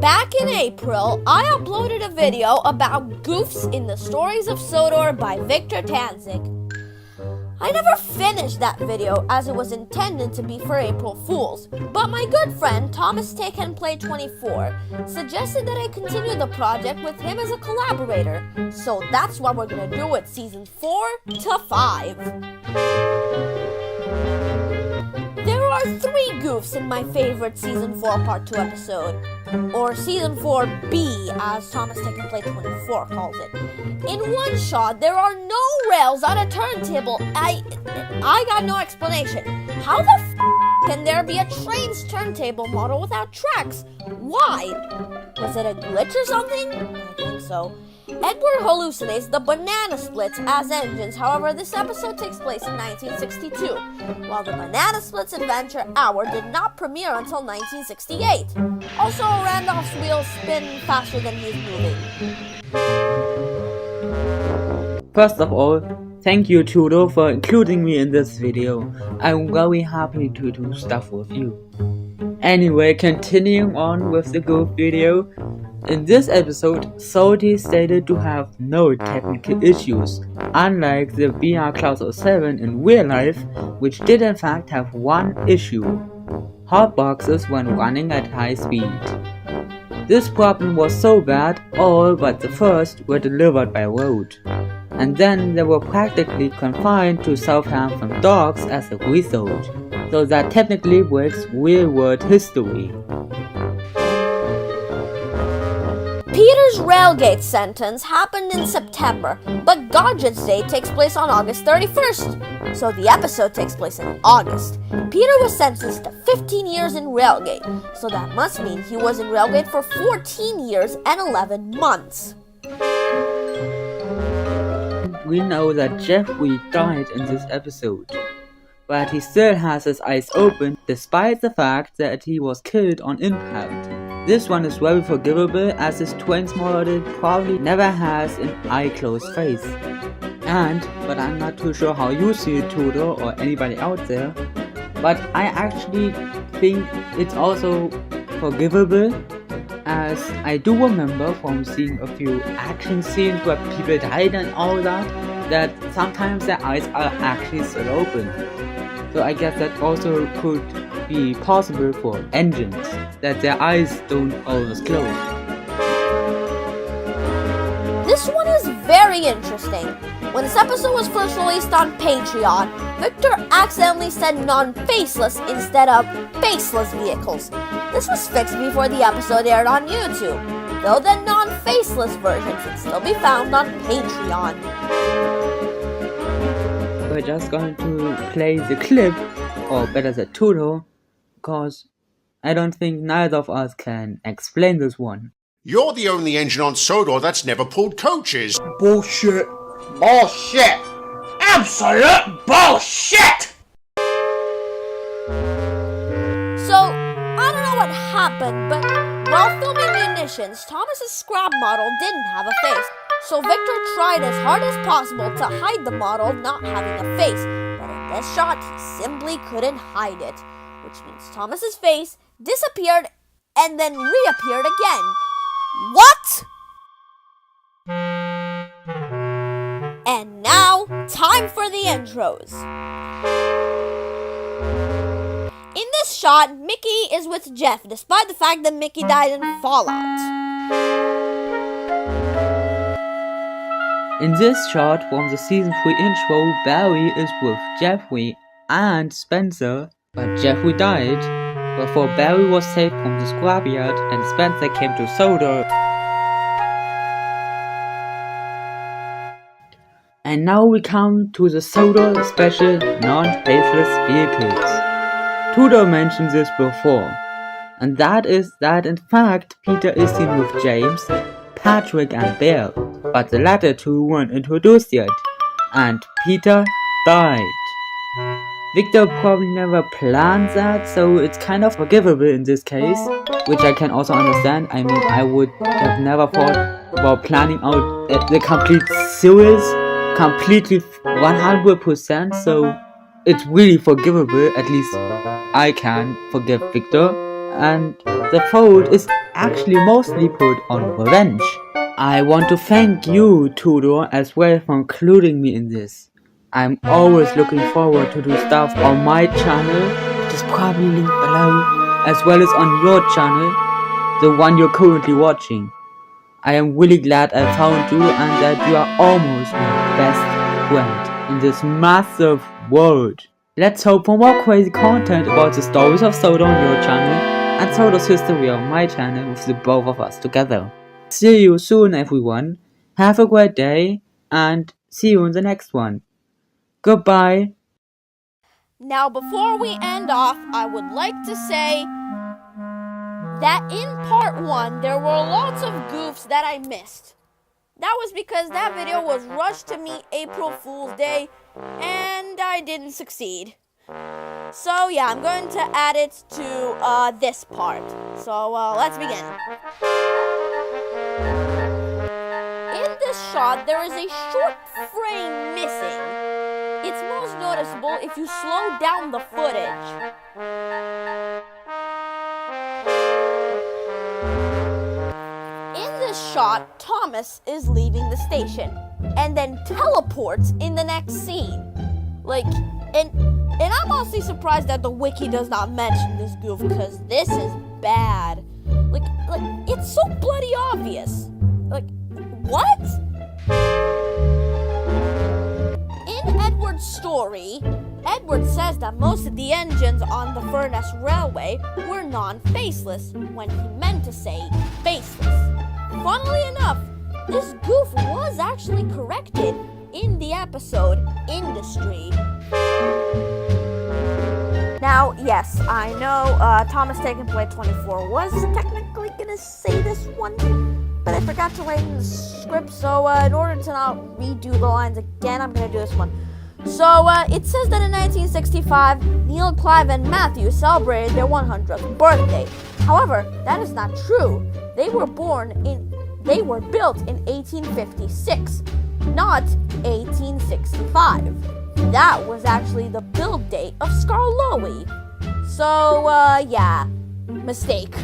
Back in April, I uploaded a video about Goofs in the Stories of Sodor by Victor Tanzig. I never finished that video as it was intended to be for April Fools, but my good friend Thomas Take and Play 24 suggested that I continue the project with him as a collaborator, so that's what we're gonna do with season 4 to 5. There are 3 Goofs in my favorite season 4 part 2 episode, or season 4B as Thomas Take and Play 24 calls it. In one shot, there are no rails on a turntable. I got no explanation. How the can there be a train's turntable model without tracks? Why? Was it a glitch or something? I think so. Edward hallucinates the banana splits as engines. However, this episode takes place in 1962, while the Banana Splits Adventure Hour did not premiere until 1968. Also, Randolph's wheels spin faster than he's moving. First of all, thank you Sodor for including me in this video. I'm very happy to do stuff with you. Anyway, continuing on with the Goof video. In this episode, Sodor stated to have no technical issues, unlike the VR Cloud 07 in real life, which did in fact have one issue: hotboxes when running at high speed. This problem was so bad, all but the first were delivered by road, and then they were practically confined to Southampton docks as a result, so that technically breaks real-world history. Peter's railgate sentence happened in September, but Godget's Day takes place on August 31st, so the episode takes place in August. Peter was sentenced to 15 years in railgate, so that must mean he was in railgate for 14 years and 11 months. We know that Jeffrey died in this episode, but he still has his eyes open despite the fact that he was killed on impact. This one is very forgivable as his twins model probably never has an eye-closed face. But I'm not too sure how you see it, Sodor, or anybody out there, but I actually think it's also forgivable, as I do remember from seeing a few action scenes where people died and all that sometimes their eyes are actually still open. So I guess that also could be possible for engines, that their eyes don't always close. This one is very interesting. When this episode was first released on Patreon, Victor accidentally said non-faceless instead of faceless vehicles. This was fixed before the episode aired on YouTube, though the non-faceless version can still be found on Patreon. We're just going to play the clip, or better the Sodor, because I don't think neither of us can explain this one. You're the only engine on Sodor that's never pulled coaches. Bullshit. Bullshit. Absolute bullshit! So, I don't know what happened, but while filming Munitions, Thomas's scrap model didn't have a face. So Victor tried as hard as possible to hide the model not having a face, but in this shot, he simply couldn't hide it, which means Thomas's face disappeared and then reappeared again. What? And now, time for the intros. In this shot, Mickey is with Jeff, despite the fact that Mickey died in Fallout. In this shot from the season 3 intro, Barry is with Jeffrey and Spencer, but Jeffrey died before Barry was saved from the scrapyard and Spencer came to Sodor. And now we come to the Sodor special non-faceless vehicles. Sodor mentioned this before, and that is that in fact Peter is seen with James, Patrick and Bear, but the latter two weren't introduced yet, and Peter died. Victor probably never planned that, so it's kind of forgivable in this case, which I can also understand. I mean, I would have never thought about planning out the complete series completely 100%, so it's really forgivable. At least I can forgive Victor, and the fault is actually mostly put on revenge. I want to thank you, Sodor, as well for including me in this. I'm always looking forward to do stuff on my channel, which is probably linked below, as well as on your channel, the one you're currently watching. I am really glad I found you and that you are almost my best friend in this massive world. Let's hope for more crazy content about the stories of Sodor on your channel and Sodor's history on my channel with the both of us together. See you soon, everyone. Have a great day and see you in the next one. Goodbye. Now, before we end off, I would like to say that in part 1, there were lots of goofs that I missed. That was because that video was rushed to meet April Fool's Day, and I didn't succeed. So yeah, I'm going to add it to this part. So let's begin. In this shot, there is a short frame missing. It's most noticeable if you slow down the footage. In this shot, Thomas is leaving the station and then teleports in the next scene. And I'm honestly surprised that the wiki does not mention this goof, because this is bad. Like it's so bloody obvious. Like, what? In Edward's story, Edward says that most of the engines on the Furness Railway were non-faceless, when he meant to say faceless. Funnily enough, this goof was actually corrected in the episode Industry. Now, yes, I know Thomas Taken Play 24 was technically gonna say this one, but I forgot to write in the script, so in order to not redo the lines again, I'm gonna do this one. So, it says that in 1965, Neil, Clive, and Matthew celebrated their 100th birthday. However, that is not true. They were built in 1856, not 1865. That was actually the build date of Skarloey. So, yeah, mistake.